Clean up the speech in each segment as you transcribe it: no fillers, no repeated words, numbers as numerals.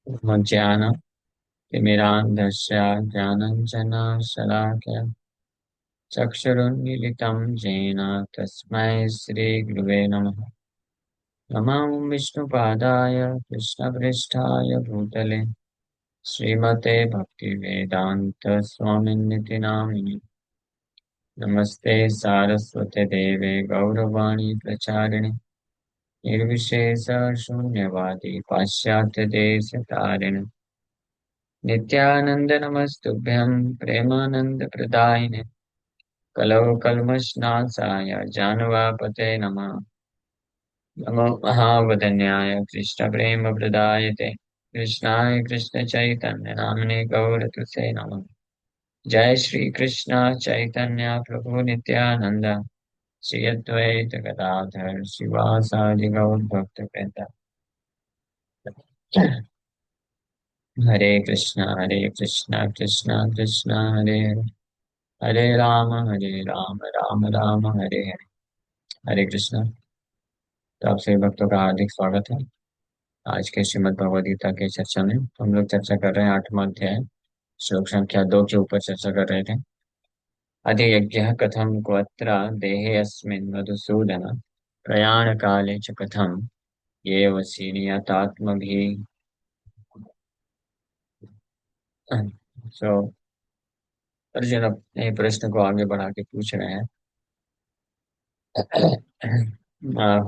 ज्ञान तिमिरान्धस्य ज्ञानञ्जनशलाकया चक्षुरुन्मीलितं येन तस्मै श्रीगुरुवे नमः। नमो विष्णुपादाय कृष्णपृष्ठाय भूतले श्रीमते भक्तिवेदान्तस्वामिन्निति नामिने। नमस्ते सारस्वते देवे गौरवाणी प्रचारिणे निर्विशेषशून्यवादी पाश्चात्यदेशतारिणे नित्यानंद नमस्तुभ्यं प्रेमानंदप्रदायिने कलौ कल्मषनाशाय जानवापते नमः। नमो महावदन्याय कृष्णप्रेमप्रदायते कृष्णाय कृष्णचैतन्य नाम्ने गौरतुसे नमः। जय श्री कृष्ण चैतन्य प्रभु नित्यानंद श्री अद्वैत गदाधर शिवासादि गौर भक्तवृंद। हरे कृष्णा कृष्णा कृष्णा हरे हरे हरे राम राम राम हरे हरे। हरे कृष्णा। तो आप सभी भक्तों का हार्दिक स्वागत है आज के श्रीमद् भगवद गीता के चर्चा में। तो हम लोग चर्चा कर रहे हैं 8वां अध्याय श्लोक संख्या 2 के ऊपर चर्चा कर रहे थे। अधियज्ञः कथं क्वत्र देहेऽस्मिन् मधुसूदन प्रयाण काले च कथं ये वसी नियतात्मभिः। सो अर्जुन अपने प्रश्न को आगे बढ़ा के पूछ रहे हैं,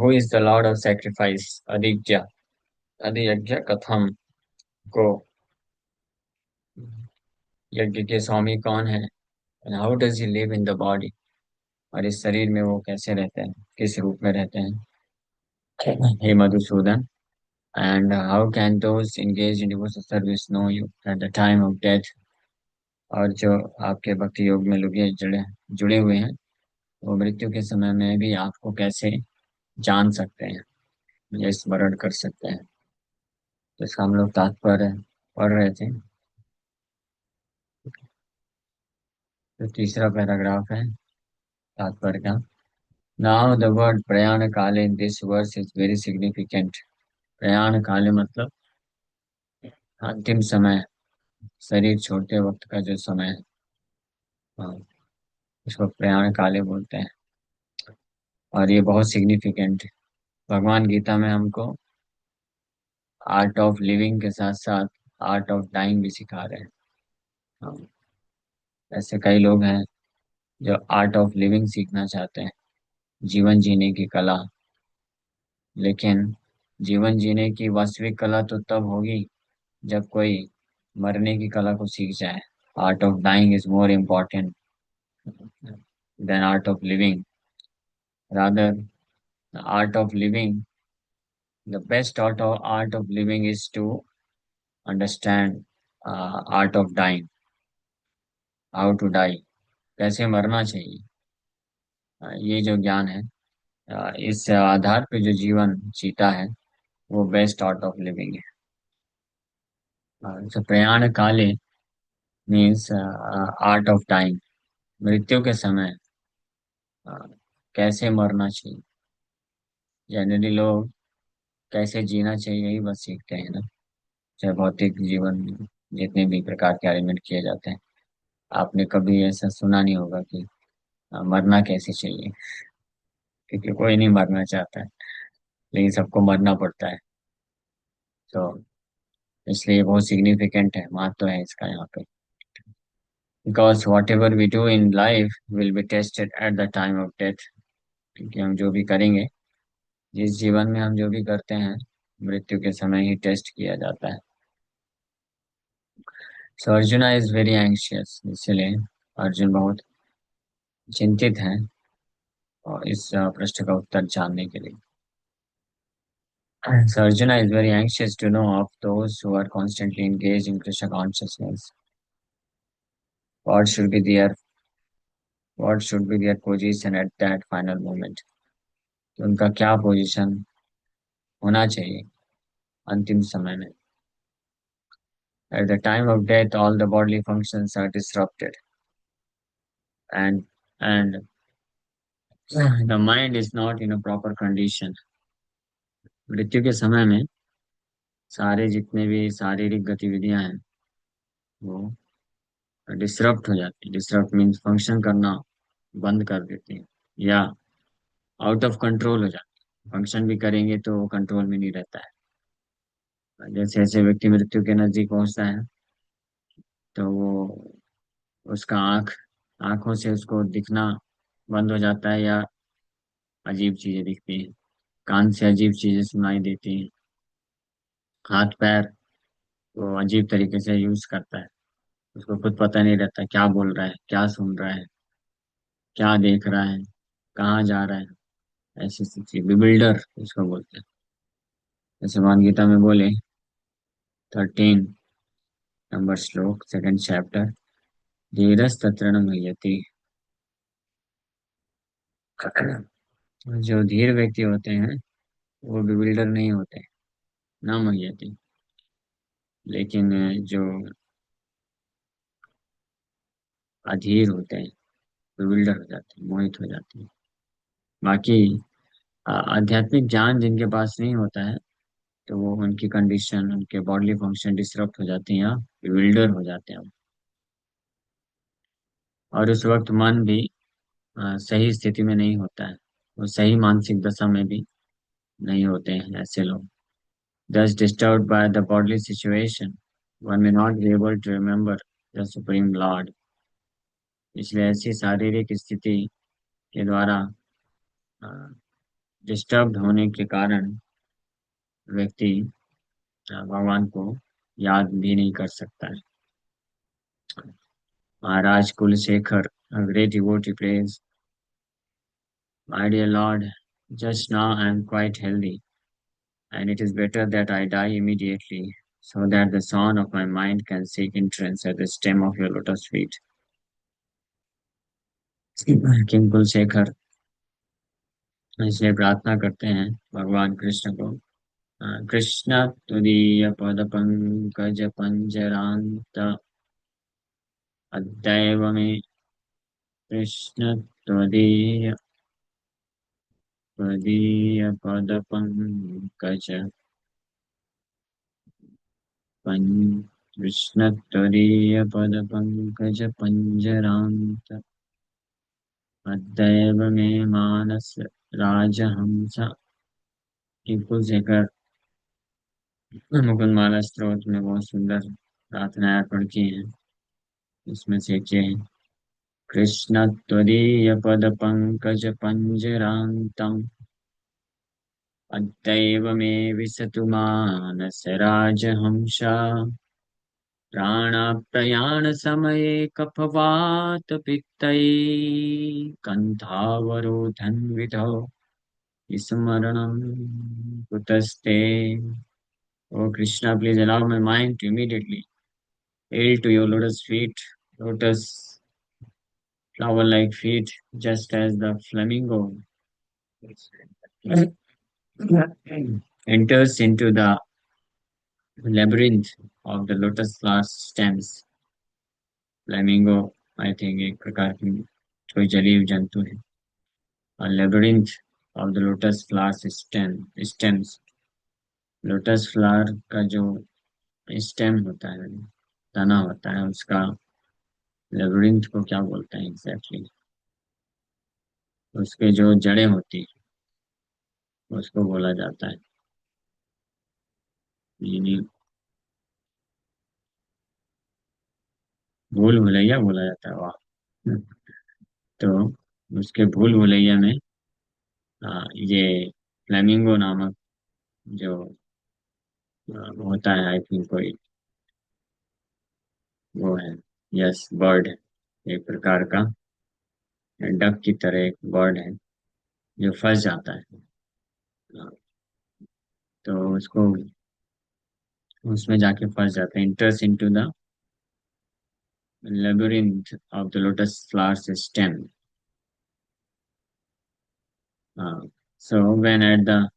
who is the lord of sacrifice अधिज्ञ अधियज्ञ कथम को यज्ञ के स्वामी कौन है and how does he live in the body, और इस शरीर में वो कैसे रहते हैं, किस रूप में रहते हैं। हे Madhusudan, and how can those engaged in devotional service know you at the time of death, और जो आपके भक्ति योग में लगे जुड़े जुड़े हुए हैं वो मृत्यु के समय में भी आपको कैसे जान सकते हैं या स्मरण कर सकते हैं। तो इसका हम लोग तात्पर्य पढ़ रहे थे। तो तीसरा पैराग्राफ है तात्पर्य का। Now the word prayan kaal in this verse is very significant. प्रयाण काल मतलब अंतिम समय, शरीर छोड़ते वक्त का जो समय है, हाँ, उसको प्रयाण काले बोलते हैं। और ये बहुत सिग्निफिकेंट है। भगवान गीता में हमको आर्ट ऑफ लिविंग के साथ साथ आर्ट ऑफ डाइंग भी सिखा रहे हैं। हाँ, ऐसे कई लोग हैं जो आर्ट ऑफ लिविंग सीखना चाहते हैं, जीवन जीने की कला। लेकिन जीवन जीने की वास्तविक कला तो तब होगी जब कोई मरने की कला को सीख जाए। Art of dying is more important than art of living. Rather art of living, the best art of living is to understand art of dying, how to die, कैसे मरना चाहिए। ये जो ज्ञान है, इस आधार पे जो जीवन जीता है वो बेस्ट आर्ट ऑफ लिविंग है। तो प्रयाण काले मीन्स आर्ट ऑफ डाइंग, मृत्यु के समय अ, कैसे मरना चाहिए। जनरली लोग कैसे जीना चाहिए यही बस सीखते हैं ना, चाहे भौतिक जीवन में जितने भी प्रकार के अरेंजमेंट किए जाते हैं। आपने कभी ऐसा सुना नहीं होगा कि मरना कैसे चाहिए, क्योंकि कोई नहीं मरना चाहता है, लेकिन सबको मरना पड़ता है। तो इसलिए बहुत सिग्निफिकेंट है, महत्व है इसका यहाँ पे। Because whatever we do in life will be tested at the time of death. क्योंकि हम जो भी करेंगे, जिस जीवन में हम जो भी करते हैं, मृत्यु के समय ही टेस्ट किया जाता है। सो अर्जुना इज वेरी एंशियस, इसलिए अर्जुन बहुत चिंतित हैं और इस प्रश्न का उत्तर जानने के लिए। So Arjuna is very anxious to know of those who are constantly engaged in Krishna consciousness. What should be their what should be their position at that final moment? तो उनका क्या पोजीशन होना चाहिए अंतिम समय में। At the time of death, all the bodily functions are disrupted, and and the mind is not in a proper condition. मृत्यु के समय में सारे जितने भी शारीरिक गतिविधियां हैं वो डिसरप्ट हो जाती है। डिसरप्ट मीन्स फंक्शन करना बंद कर देते हैं, या आउट ऑफ कंट्रोल हो जाते हैं। फंक्शन भी करेंगे तो वो कंट्रोल में नहीं रहता है। जैसे जैसे व्यक्ति मृत्यु के नजदीक पहुंचता है तो वो उसका आंखों से उसको दिखना बंद हो जाता है, या अजीब चीजें दिखती हैं। कान से अजीब चीजें सुनाई देती हैं। हाथ पैर वो अजीब तरीके से यूज करता है। उसको खुद पता नहीं रहता क्या बोल रहा है, क्या सुन रहा है, क्या देख रहा है, कहाँ जा रहा है। ऐसी स्थिति बिल्डर उसको बोलते हैं। जैसे भगवान गीता में बोले, 13 नंबर श्लोक, सेकंड चैप्टर, धीरज तत्र न मुह्यति। जो धीर व्यक्ति होते हैं वो बिल्डर नहीं होते, न मुह्यति। लेकिन जो अधीर होते हैं बिल्डर हो जाते हैं, मोहित हो जाते हैं। बाकी आध्यात्मिक ज्ञान जिनके पास नहीं होता है तो वो उनकी कंडीशन, उनके बॉडली फंक्शन डिसरप्ट हो जाती हैं या बिल्डर हो जाते हैं। और उस वक्त मन भी सही स्थिति में नहीं होता है। वो सही मानसिक दशा में भी नहीं होते हैं ऐसे लोग। Thus disturbed by the bodily situation, one may not be able to remember the Supreme Lord. इसलिए ऐसी शारीरिक स्थिति के द्वारा डिस्टर्ब होने के कारण व्यक्ति भगवान को याद भी नहीं कर सकता है। महाराज Kulasekhara, a great devotee, prays, My dear Lord, just now I am quite healthy, and it is better that I die immediately, so that the son of my mind can seek entrance at the stem of your lotus feet. King Kulashekhara इसलिए प्रार्थना करते हैं भगवान कृष्ण को, कृष्ण तुदीय पद पंकज पंजरांत अद्यैव में, कृष्ण त्वदीय त्वदीय पद पंकज पं कृष्ण त्वदीय पद पंकज पंजरांत अद्यैव मे मानस राजहंस। किंग कुलशेखर मुकुंदमाला स्तोत्र में बहुत सुंदर प्रार्थनाएं अर्पण की हैं। इसमें से एक ये है, कृष्ण त्वदीय पद पंकज पंजरांतम अद्यैव मे विसतु मानस राजहंसा। प्राणाप्रयाण समये कफवात पित्तैः कण्ठावरोधन विधौ स्मरणं कुतस्ते। Oh Krishna, please allow my mind to immediately yield to your lotus feet, lotus flower-like feet, just as the flamingo enters into the labyrinth of the lotus flower stems. Flamingo I think एक प्रकार की कोई जलीय जंतु है। और labyrinth of the lotus flowers stems, lotus flower का जो स्टेम होता है, तना होता है, उसका लेबिरिंथ को क्या बोलते हैं एग्जैक्टली, उसके जो जड़ें होती है उसको बोला जाता है, यानी भूल भुलैया बोला जाता है। वाह। तो उसके भूल भुलैया में ये फ्लेमिंगो नामक जो होता है, आई थिंक कोई वो है, यस बर्ड है, एक प्रकार का डक की तरह एक बर्ड है जो फंस जाता है। तो उसको उसमें जाके फंस जाता है, इंटर्स into the labyrinth of the lotus flower's stem. So when at the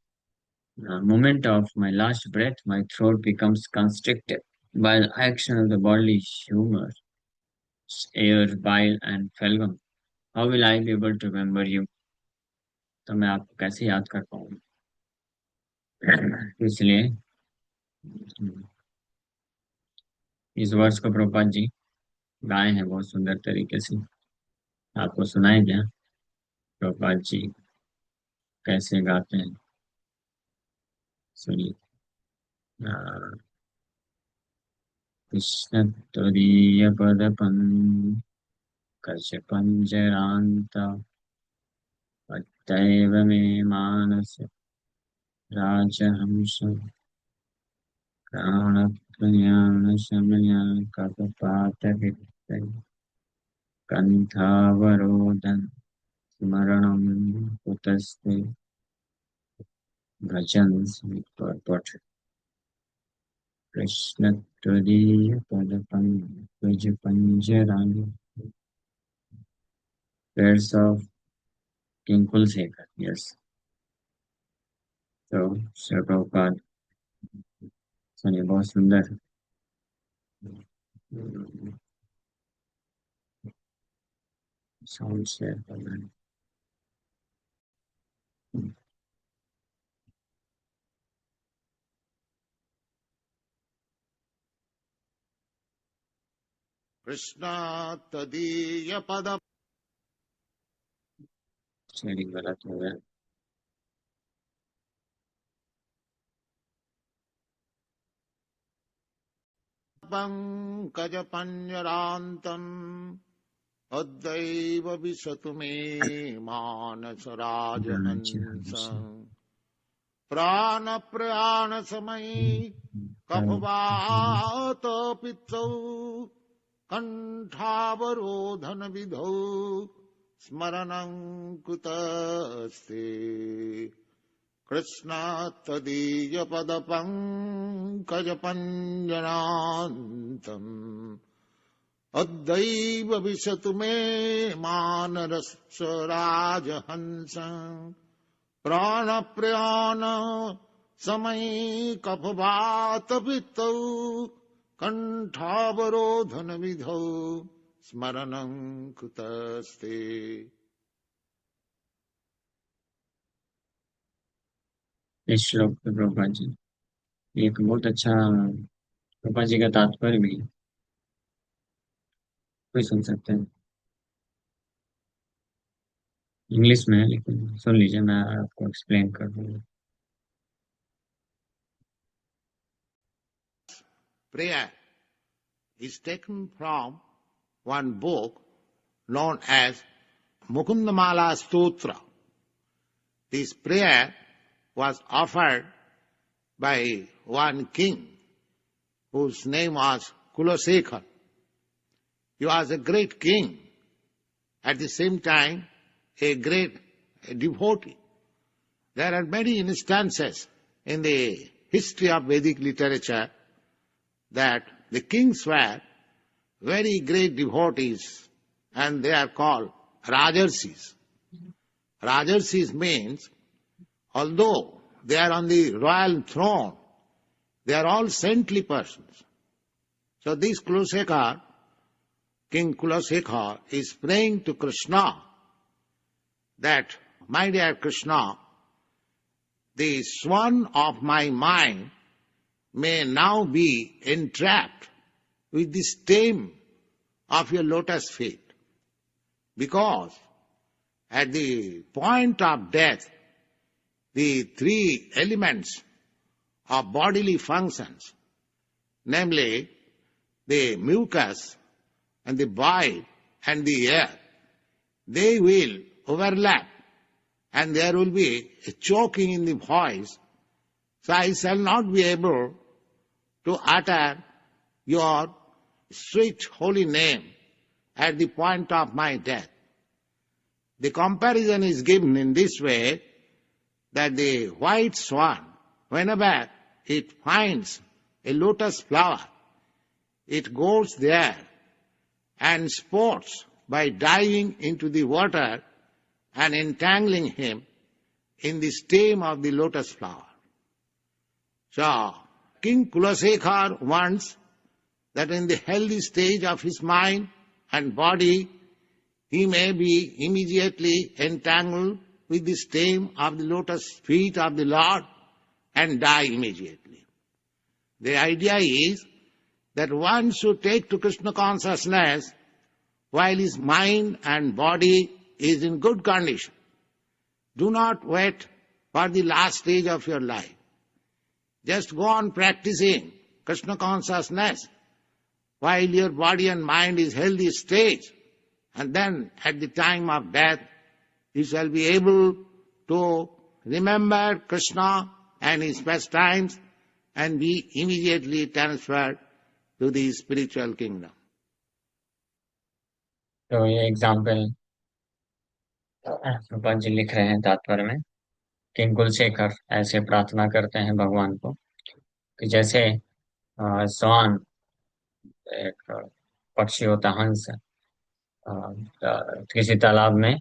moment of my last breath, my throat becomes constricted by the action of the bodily humor, air, bile, and phlegm, how will I be able to remember you? तो मैं आपको कैसे याद कर पाऊंगा? इसलिए इस वर्ष को प्रभुपाद जी गाए हैं बहुत सुंदर तरीके से। आपको सुनाए क्या प्रभुपाद जी कैसे गाते हैं? सुनिए। कृष्ण तुरीय पद पंकज पंजरांत अतएव मे मानस राजहंस प्राण प्रयाण शमय कपपात कंठावरोधन स्मरणं कुतस्ते भजन पट कृष्ण त्वदीय पद Pankaj पंजरांत। Prayers of King Kulsekhar. Yes. So, Sri Prabhupada, सुनिए बहुत सुंदर। साउंड शेयर करना है। कृष्णा तदीय पद शेयरिंग गलत हो गया। पंकज पंजरांतम अद्दैव विशतु मे मानस राजहंस प्राण प्रयाण समयी कफवात पित्तौ कंठावरोधन विधौ स्मरणं कुतस्ते कृष्ण तदीय पद पंकज पंजनान्तम् अद्दैव विशतु मे मानरस राजहंस प्राण प्रयाण समयी कफवात पित्तौ कंठावरोधन विधौ स्मरणं कुतस्ते। इस श्लोक पे प्रभुपाद जी एक बहुत अच्छा प्रभुपाद जी का तात्पर्य भी कोई सुन सकते हैं। इंग्लिश में है लेकिन सुन लीजिए, मैं आपको एक्सप्लेन कर दूंगा। Prayer is taken from one book known as Mukundamala Stotra. This prayer was offered by one king whose name was Kulasekhar. He was a great king, at the same time a great devotee. There are many instances in the history of Vedic literature that the kings were very great devotees, and they are called Rajarsis. Rajarsis means, although they are on the royal throne, they are all saintly persons. So this Kulasekhar, King Kulasekhar, is praying to Krishna that, my dear Krishna, the swan of my mind may now be entrapped with the stem of your lotus feet, because at the point of death, the three elements of bodily functions, namely the mucus and the bile and the air, they will overlap and there will be a choking in the voice. So I shall not be able to utter your sweet holy name at the point of my death. The comparison is given in this way, that the white swan, whenever it finds a lotus flower, it goes there and sports by diving into the water and entangling him in the stem of the lotus flower. So, King Kulasekhar wants that in the healthy stage of his mind and body, he may be immediately entangled with the stem of the lotus feet of the Lord and die immediately. The idea is that one should take to Krishna consciousness while his mind and body is in good condition. Do not wait for the last stage of your life. Just go on practicing Krishna consciousness while your body and mind is healthy stage, and then at the time of death you shall be able to remember Krishna and his pastimes and be immediately transferred to the spiritual kingdom. तो ये example रूपा जी लिख रहे हैं तात्पर्य में कि कुलशेखर ऐसे प्रार्थना करते हैं भगवान को कि जैसे स्वान एक पक्षी होता है, हंस किसी तालाब में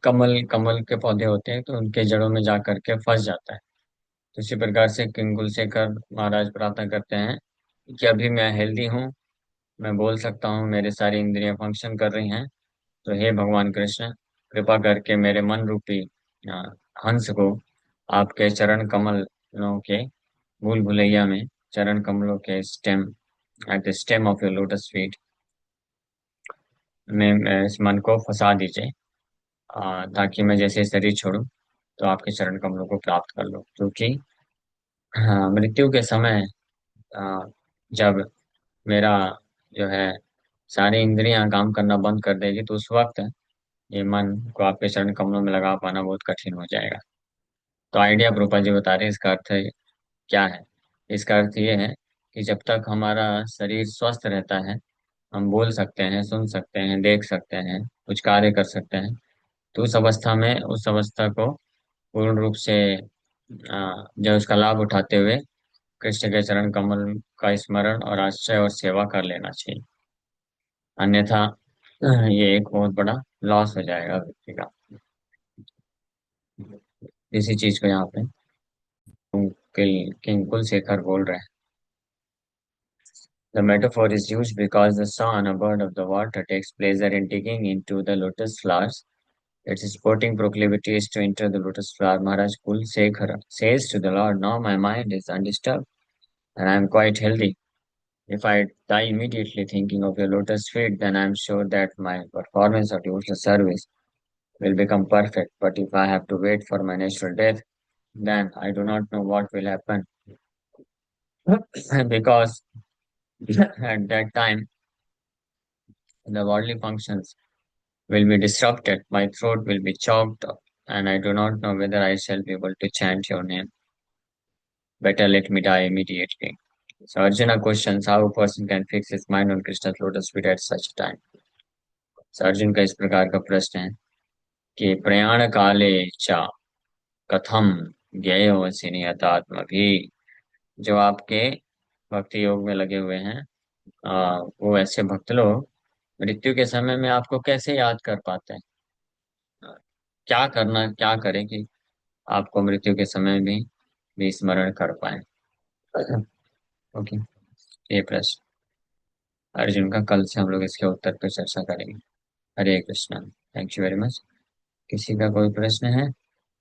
कमल कमल के पौधे होते हैं तो उनके जड़ों में जा करके फंस जाता है। तो इसी प्रकार से किंग कुलशेखर महाराज प्रार्थना करते हैं कि अभी मैं हेल्दी हूँ, मैं बोल सकता हूँ, मेरे सारी इंद्रियां फंक्शन कर रही हैं। तो हे भगवान कृष्ण, कृपा करके मेरे मन रूपी अ, हंस को आपके चरण कमलों के भूल भुलैया में, चरण कमलों के stem, at the stem of your lotus feet में इस मन को फंसा दीजिए, ताकि मैं जैसे शरीर छोड़ूं तो आपके चरण कमलों को प्राप्त कर लूं। क्योंकि मृत्यु के समय अ, जब मेरा जो है सारी इंद्रियां काम करना बंद कर देगी तो उस वक्त ये मन को आपके चरण कमलों में लगा पाना बहुत कठिन हो जाएगा। तो आइडिया प्रभुपाद जी बता रहे हैं, इसका अर्थ क्या है? इसका अर्थ ये है कि जब तक हमारा शरीर स्वस्थ रहता है, हम बोल सकते हैं, सुन सकते हैं, देख सकते हैं, कुछ कार्य कर सकते हैं, तो उस अवस्था में उस अवस्था को पूर्ण रूप से जो उसका लाभ उठाते हुए कृष्ण के चरण कमल का स्मरण और आश्रय और सेवा कर लेना चाहिए। अन्यथा ये एक बहुत बड़ा लॉस हो जाएगा व्यक्ति का। इसी चीज को यहाँ पे किंग कुलशेखर बोल रहे हैं। The metaphor is used because the swan, a bird of the water, takes pleasure in digging into the lotus flowers. Its sporting proclivity is to enter the lotus flower. Maharaj Kulsekhara says to the Lord, now my mind is undisturbed and I am quite healthy. If I die immediately thinking of your lotus feet, then I am sure that my performance of devotional service will become perfect. But if I have to wait for my natural death, then I do not know what will happen. Because at that time, the bodily functions will be disrupted, my throat will be choked up, and I do not know whether I shall be able to chant your name. Better let me die immediately. So Arjuna questions how a person can fix his mind on Krishna's lotus feet at such a time. So Arjun का इस प्रकार का प्रश्न है कि प्रयाण काले च कथम ज्ञेयोऽसि नियतात्मा भी। जो आपके भक्ति योग में लगे हुए हैं, वो ऐसे भक्त लोग मृत्यु के समय में आपको कैसे याद कर पाते हैं? क्या करना, क्या करें कि आपको मृत्यु के समय में भी स्मरण कर पाए? ओके, ये प्रश्न अर्जुन का, कल से हम लोग इसके उत्तर पर चर्चा करेंगे। Hare Krishna. Thank you very much. किसी का कोई प्रश्न है?